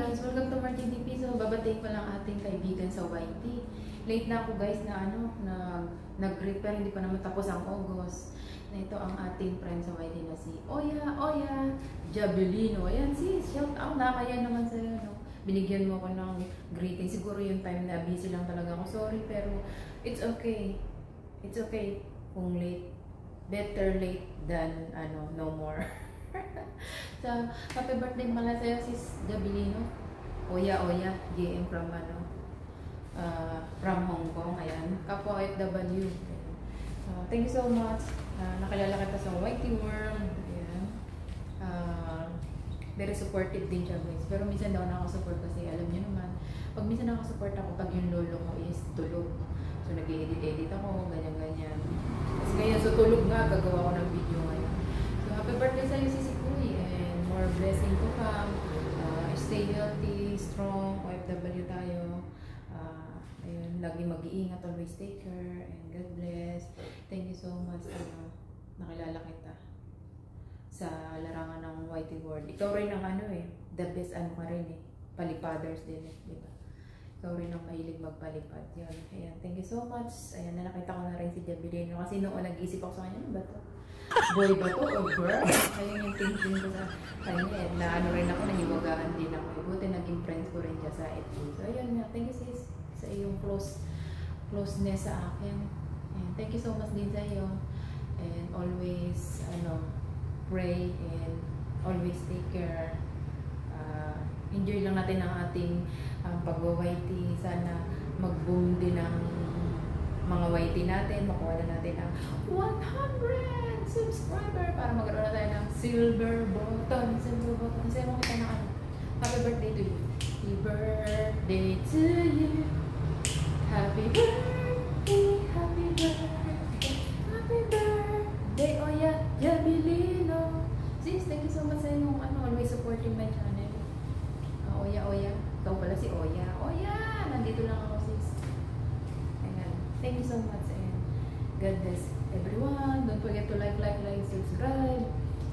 guys, welcome to Martin DP. So, babatayin pa lang ating kaibigan sa YT. Late na ako guys na nag-greet pero hindi pa naman tapos ang August. Na ito ang ating friend sa YT na si Oya Jabelino. Ayan sis, shout out na kaya naman sa'yo. No? Binigyan mo ko ng greeting. Siguro yung time na busy lang talaga ako. Sorry pero it's okay. It's okay kung late. Better late than no more. So, happy birthday pala sa'yo sis Jabelino. Oya, GM from from Hong Kong. Ayan, kapwa FW. Thank you so much. Nakilala kita sa YT World. Ayan. Very supportive din siya guys. Pero minsan daw nakaka-support kasi alam niyo naman, pag minsan nakaka-support ako pag yung lolo ko is tulog. So nag-edit ako, ganyan-ganyan. Kasi ngayon so tulog nga, gagawa ko ng video ngayon. So happy birthday sa iyo Sisi Kuy and more blessing to come. Stay healthy, strong, OFW tayo. Ayun, lagi mag-iingat, always take care, and God bless. Thank you so much. Nakilala kita sa larangan ng YT World. Ikaw rin ang the best ka rin palipaders din di ba? Ikaw rin ang mahilig magpalipad. Yun. Ayan, thank you so much. Ayan, nakita ko na rin si Jabelino kasi noon nag-isip ako sa kanya, ano ba to? Boy ba to or girl? Ayun yung thinking ko sa kanya. Na rin ako, nahiwagaan din ako. Buti naging friends ko rin siya sa FB. So ayun nga, thank you sis sa iyong closeness sa akin. And thank you so much din sa iyo. And always, pray and always take care. Enjoy lang natin ang ating pag-YT. Sana mag-boom din ang mga YT natin. Makuha na natin ang 100 subscriber para magkaroon na tayo ng silver button. Kasi mo kita na happy birthday to you. Happy birthday to you. Happy birthday, happy birthday, happy birthday, Oya Jabelino. Sis, thank you so much sa inyo. Always supporting my channel. Oya. Ikaw pala si Oya. Nandito lang ako sis. Ayan. Thank you so much and God bless everyone. Don't forget to like, subscribe,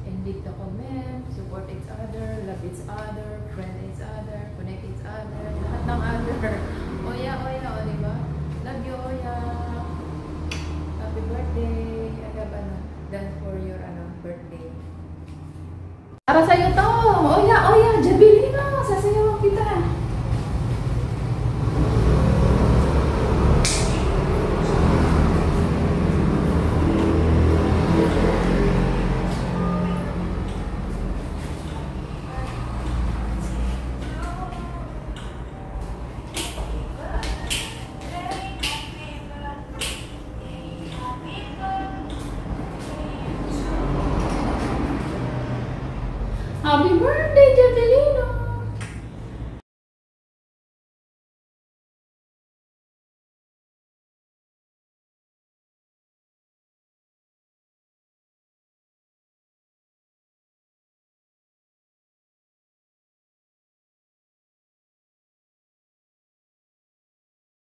and leave the comment. Support each other, love each other, friend each other, connect each other. Lahat ng other. Oya, diba? Love you, Oya. Happy birthday. I have done for your birthday. Para sa'yo to! Oya, Jabelino! Sasayawan kita! Happy birthday, Jabelino!